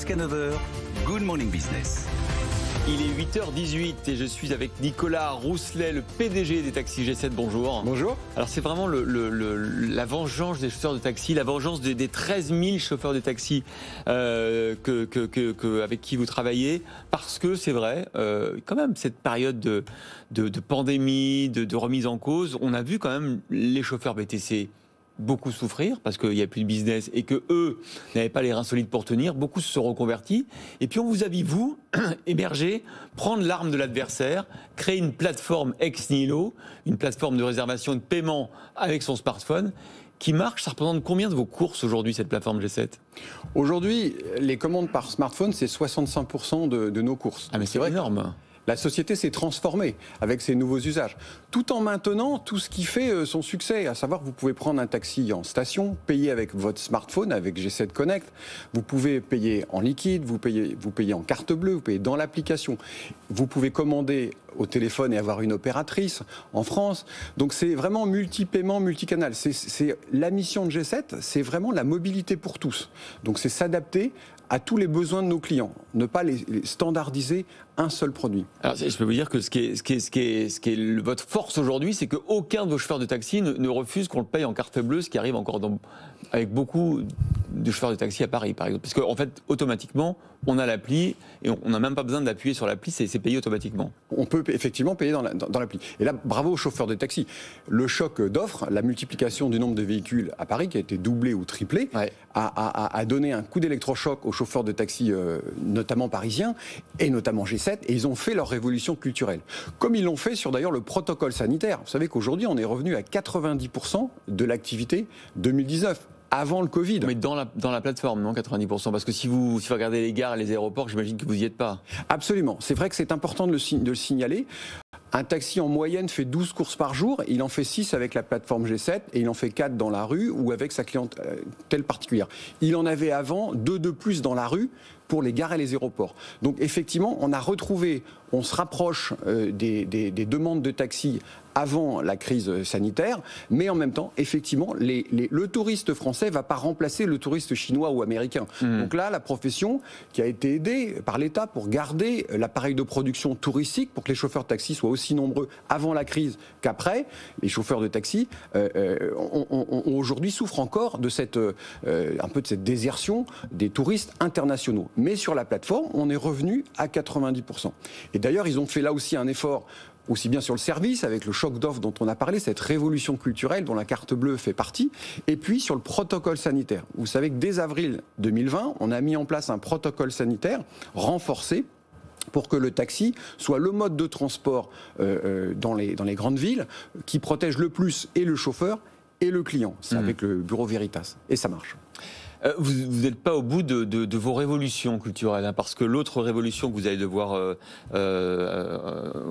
Jusqu'à 9h, Good Morning Business. Il est 8h18 et je suis avec Nicolas Rousselet, le PDG des taxis G7. Bonjour. Bonjour. Alors c'est vraiment la vengeance des chauffeurs de taxi, la vengeance des 13 000 chauffeurs de taxi avec qui vous travaillez. Parce que c'est vrai, quand même, cette période de pandémie, de remise en cause, on a vu quand même les chauffeurs BTC beaucoup souffrir parce qu'il n'y a plus de business et que eux n'avaient pas les reins solides pour tenir. Beaucoup se sont reconvertis. Et puis on vous a vu, vous, émerger, prendre l'arme de l'adversaire, créer une plateforme ex nihilo, une plateforme de réservation et de paiement avec son smartphone qui marche. Ça représente combien de vos courses aujourd'hui, cette plateforme G7 ? Aujourd'hui, les commandes par smartphone, c'est 65% de nos courses. Ah mais c'est énorme. La société s'est transformée avec ces nouveaux usages, tout en maintenant tout ce qui fait son succès, à savoir que vous pouvez prendre un taxi en station, payer avec votre smartphone, avec G7 Connect, vous pouvez payer en liquide, vous payez en carte bleue, vous payez dans l'application, vous pouvez commander au téléphone et avoir une opératrice en France. Donc c'est vraiment multi-paiement, multi-canal. C'est la mission de G7, c'est vraiment la mobilité pour tous. Donc c'est s'adapter à tous les besoins de nos clients, ne pas les standardiser un seul produit. Alors, je peux vous dire que ce qui est votre force aujourd'hui, c'est qu'aucun de vos chauffeurs de taxi ne refuse qu'on le paye en carte bleue, ce qui arrive encore avec beaucoup de chauffeurs de taxi à Paris, par exemple. Parce qu'en fait, automatiquement, on a l'appli et on n'a même pas besoin d'appuyer sur l'appli, c'est payé automatiquement. On peut effectivement payer dans l'appli. Et là, bravo aux chauffeurs de taxi. Le choc d'offres, la multiplication du nombre de véhicules à Paris, qui a été doublé ou triplé, ouais, a donné un coup d'électrochoc aux chauffeurs de taxi, notamment parisiens, et notamment G7, et ils ont fait leur révolution culturelle. Comme ils l'ont fait sur d'ailleurs le protocole sanitaire. Vous savez qu'aujourd'hui, on est revenu à 90% de l'activité 2019. Avant le Covid. Mais dans la plateforme, non, 90%. Parce que si vous regardez les gares et les aéroports, j'imagine que vous n'y êtes pas. Absolument. C'est vrai que c'est important de le signaler. Un taxi en moyenne fait 12 courses par jour, il en fait 6 avec la plateforme G7 et il en fait 4 dans la rue ou avec sa clientèle particulière. Il en avait avant 2 de plus dans la rue pour les gares et les aéroports. Donc effectivement, on se rapproche des demandes de taxi avant la crise sanitaire, mais en même temps, effectivement, le touriste français ne va pas remplacer le touriste chinois ou américain. Donc là, la profession qui a été aidée par l'État pour garder l'appareil de production touristique, pour que les chauffeurs de taxi soient aussi nombreux avant la crise qu'après, les chauffeurs de taxi aujourd'hui souffrent encore de un peu de cette désertion des touristes internationaux. Mais sur la plateforme, on est revenu à 90%. Et d'ailleurs, ils ont fait là aussi un effort aussi bien sur le service, avec le choc d'offres dont on a parlé, cette révolution culturelle dont la carte bleue fait partie, et puis sur le protocole sanitaire. Vous savez que dès avril 2020, on a mis en place un protocole sanitaire renforcé pour que le taxi soit le mode de transport dans les grandes villes qui protège le plus et le chauffeur et le client. C'est avec le bureau Veritas. Et ça marche. Vous n'êtes pas au bout de vos révolutions culturelles, hein, parce que l'autre révolution que vous allez devoir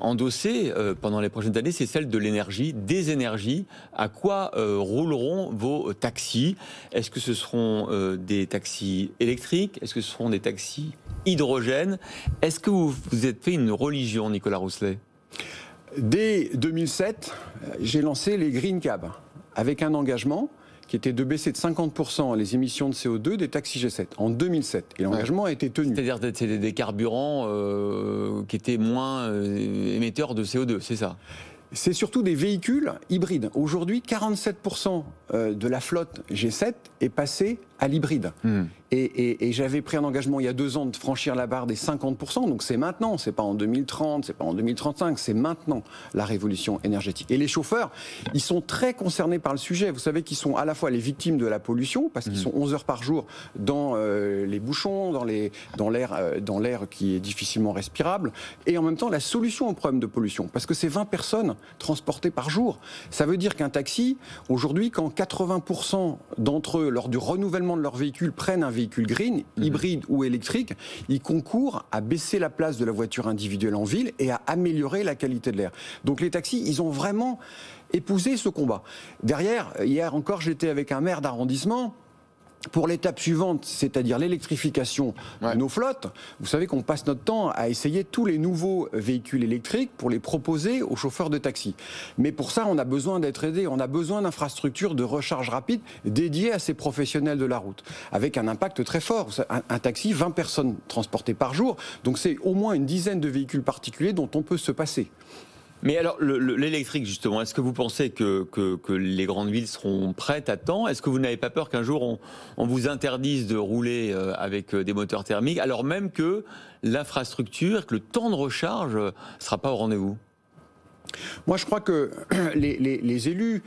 endosser pendant les prochaines années, c'est celle de l'énergie, des énergies. À quoi rouleront vos taxis ? Est-ce que ce seront des taxis électriques ? Est-ce que ce seront des taxis hydrogène ? Est-ce que vous êtes fait une religion, Nicolas Rousselet ? Dès 2007, j'ai lancé les Green Cab, avec un engagement qui était de baisser de 50% les émissions de CO2 des taxis G7 en 2007. Et l'engagement a été tenu. C'est-à-dire que c'était des carburants qui étaient moins émetteurs de CO2, c'est ça ? C'est surtout des véhicules hybrides. Aujourd'hui, 47% de la flotte G7 est passée à l'hybride. Et j'avais pris un engagement il y a 2 ans de franchir la barre des 50%, donc c'est maintenant, c'est pas en 2030, c'est pas en 2035, c'est maintenant la révolution énergétique. Et les chauffeurs, ils sont très concernés par le sujet. Vous savez qu'ils sont à la fois les victimes de la pollution, parce qu'ils sont 11 heures par jour dans les bouchons, dans l'air qui est difficilement respirable, et en même temps la solution au problème de pollution, parce que c'est 20 personnes transportées par jour. Ça veut dire qu'un taxi, aujourd'hui, quand 80% d'entre eux, lors du renouvellement de leur véhicule, prennent un véhicule green, hybride ou électrique, ils concourent à baisser la place de la voiture individuelle en ville et à améliorer la qualité de l'air. Donc les taxis, ils ont vraiment épousé ce combat. Derrière, hier encore, j'étais avec un maire d'arrondissement pour l'étape suivante, c'est-à-dire l'électrification de nos flottes, vous savez qu'on passe notre temps à essayer tous les nouveaux véhicules électriques pour les proposer aux chauffeurs de taxi. Mais pour ça, on a besoin d'être aidé, on a besoin d'infrastructures de recharge rapide dédiées à ces professionnels de la route, avec un impact très fort. Un taxi, 20 personnes transportées par jour, donc c'est au moins une dizaine de véhicules particuliers dont on peut se passer. Mais alors, l'électrique, justement, est-ce que vous pensez que les grandes villes seront prêtes à temps? Est-ce que vous n'avez pas peur qu'un jour, on vous interdise de rouler avec des moteurs thermiques, alors même que l'infrastructure, que le temps de recharge ne sera pas au rendez-vous? Moi, je crois que les élus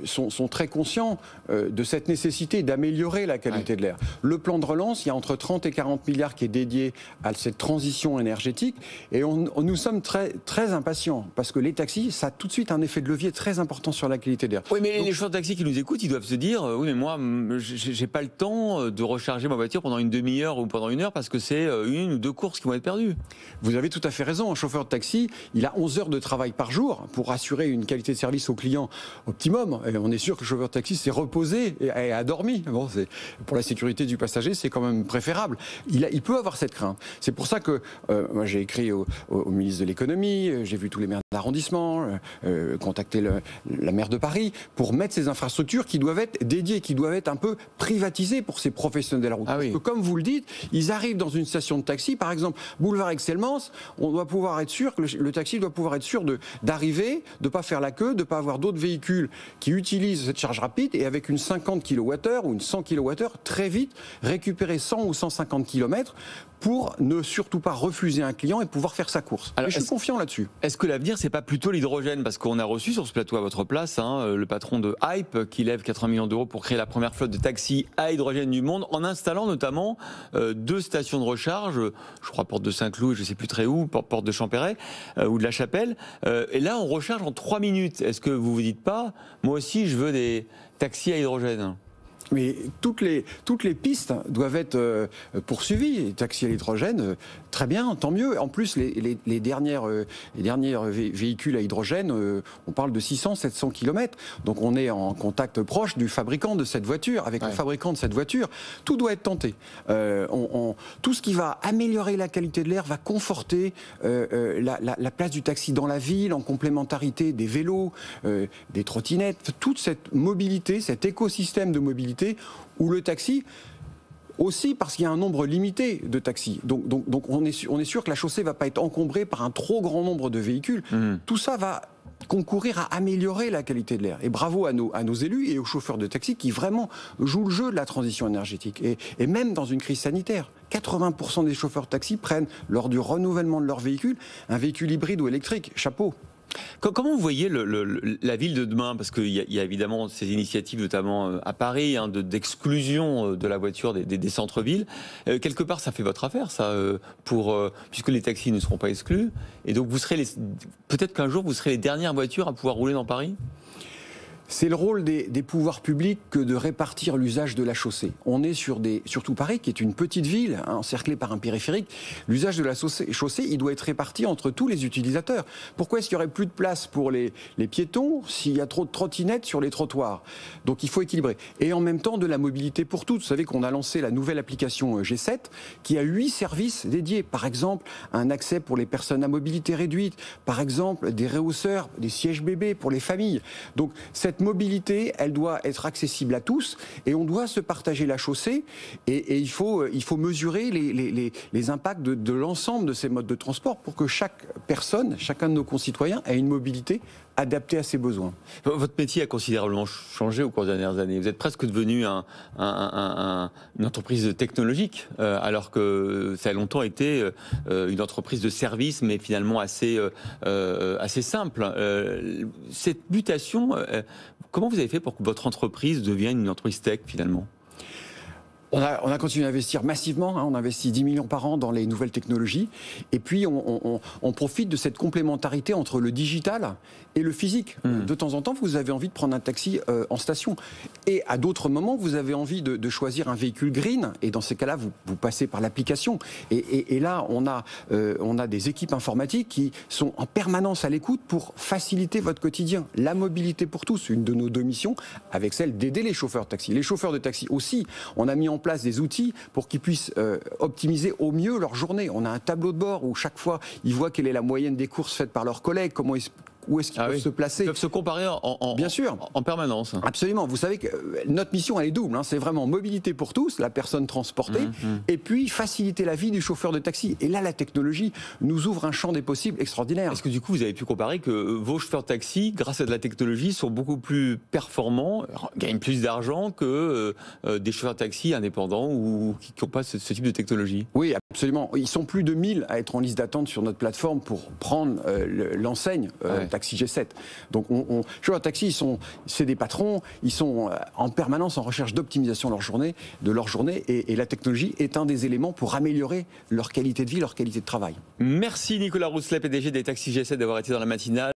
sont très conscients de cette nécessité d'améliorer la qualité de l'air. Le plan de relance, il y a entre 30 et 40 milliards qui est dédié à cette transition énergétique. Et nous sommes très, très impatients parce que les taxis, ça a tout de suite un effet de levier très important sur la qualité de l'air. Oui, mais les chauffeurs de taxi qui nous écoutent, ils doivent se dire oui, mais moi, j'ai pas le temps de recharger ma voiture pendant une demi-heure ou pendant une heure parce que c'est une ou deux courses qui vont être perdues. Vous avez tout à fait raison. Un chauffeur de taxi, il a 11 heures de travail par jour pour assurer une qualité de service au client optimum. Et on est sûr que le chauffeur de taxi s'est reposé et a dormi. Bon, pour la sécurité du passager, c'est quand même préférable. Il peut avoir cette crainte. C'est pour ça que moi j'ai écrit au ministre de l'économie, j'ai vu tous les maires d'arrondissement, contacté la maire de Paris pour mettre ces infrastructures qui doivent être dédiées, qui doivent être un peu privatisées pour ces professionnels de la route. Ah oui. Parce que comme vous le dites, ils arrivent dans une station de taxi, par exemple boulevard Aix-Mans, on doit pouvoir être sûr que le taxi doit pouvoir être sûr d'arriver, de ne pas faire la queue, de ne pas avoir d'autres véhicules qui utilisent cette charge rapide et avec une 50 kWh ou une 100 kWh, très vite récupérer 100 ou 150 km pour ne surtout pas refuser un client et pouvoir faire sa course. Alors, je suis confiant là-dessus. Est-ce que l'avenir, c'est pas plutôt l'hydrogène? Parce qu'on a reçu sur ce plateau à votre place le patron de Hype qui lève 80 millions d'euros pour créer la première flotte de taxis à hydrogène du monde, en installant notamment 2 stations de recharge, je crois porte de Saint-Cloud, je ne sais plus très où, porte de Champéret ou de la Chapelle. Et là, on recharge en 3 minutes. Est-ce que vous vous dites pas, moi aussi, je veux des taxis à hydrogène? Mais toutes les pistes doivent être poursuivies. Les taxis à l'hydrogène, très bien, tant mieux. En plus, les derniers véhicules à hydrogène, on parle de 600-700 km. Donc on est en contact proche du fabricant de cette voiture, avec le fabricant de cette voiture. Tout doit être tenté. Tout ce qui va améliorer la qualité de l'air va conforter la place du taxi dans la ville, en complémentarité des vélos, des trottinettes. Toute cette mobilité, cet écosystème de mobilité où le taxi, aussi parce qu'il y a un nombre limité de taxis. Donc on est sûr que la chaussée ne va pas être encombrée par un trop grand nombre de véhicules. Tout ça va concourir à améliorer la qualité de l'air. Et bravo à nos élus et aux chauffeurs de taxi qui vraiment jouent le jeu de la transition énergétique. Et même dans une crise sanitaire, 80% des chauffeurs de taxi prennent, lors du renouvellement de leur véhicule, un véhicule hybride ou électrique. Chapeau. Comment vous voyez la ville de demain? Parce qu'il y a évidemment ces initiatives, notamment à Paris, d'exclusion de la voiture des centres-villes. Quelque part, ça fait votre affaire, ça, puisque les taxis ne seront pas exclus. Et donc, peut-être qu'un jour, vous serez les dernières voitures à pouvoir rouler dans Paris? C'est le rôle des pouvoirs publics que de répartir l'usage de la chaussée. On est surtout Paris, qui est une petite ville, encerclée par un périphérique. L'usage de la chaussée, il doit être réparti entre tous les utilisateurs. Pourquoi est-ce qu'il n'y aurait plus de place pour les piétons s'il y a trop de trottinettes sur les trottoirs? Donc il faut équilibrer. Et en même temps, de la mobilité pour tous. Vous savez qu'on a lancé la nouvelle application G7, qui a 8 services dédiés. Par exemple, un accès pour les personnes à mobilité réduite. Par exemple, des rehausseurs, des sièges bébés pour les familles. Donc cette mobilité, elle doit être accessible à tous et on doit se partager la chaussée et il faut mesurer les impacts de l'ensemble de ces modes de transport pour que chaque personne, chacun de nos concitoyens ait une mobilité adaptée à ses besoins. Votre métier a considérablement changé au cours des dernières années. Vous êtes presque devenu une entreprise technologique, alors que ça a longtemps été une entreprise de service, mais finalement assez simple. Cette mutation, comment vous avez fait pour que votre entreprise devienne une entreprise tech finalement ? On a continué à investir massivement, on investit 10 millions par an dans les nouvelles technologies, et puis on profite de cette complémentarité entre le digital et le physique. De temps en temps, vous avez envie de prendre un taxi en station, et à d'autres moments, vous avez envie de choisir un véhicule green, et dans ces cas-là, vous passez par l'application. Et là, on a des équipes informatiques qui sont en permanence à l'écoute pour faciliter votre quotidien. La mobilité pour tous, une de nos 2 missions, avec celle d'aider les chauffeurs de taxi. Les chauffeurs de taxi aussi, on a mis en place des outils pour qu'ils puissent optimiser au mieux leur journée. On a un tableau de bord où chaque fois, ils voient quelle est la moyenne des courses faites par leurs collègues, où est-ce qu'ils peuvent se placer. Ils peuvent se comparer Bien sûr. En permanence. Absolument. Vous savez que notre mission, elle est double. C'est vraiment mobilité pour tous, la personne transportée, et puis faciliter la vie du chauffeur de taxi. Et là, la technologie nous ouvre un champ des possibles extraordinaire. Est-ce que du coup, vous avez pu comparer que vos chauffeurs de taxi, grâce à de la technologie, sont beaucoup plus performants, gagnent plus d'argent que des chauffeurs de taxi indépendants ou qui n'ont pas ce type de technologie? Oui, absolument. Ils sont plus de 1000 à être en liste d'attente sur notre plateforme pour prendre l'enseigne Taxi G7. Donc, les chauffeurs de taxi, c'est des patrons, ils sont en permanence en recherche d'optimisation de leur journée, et la technologie est un des éléments pour améliorer leur qualité de vie, leur qualité de travail. Merci Nicolas Rousselet, PDG des Taxis G7, d'avoir été dans la matinale.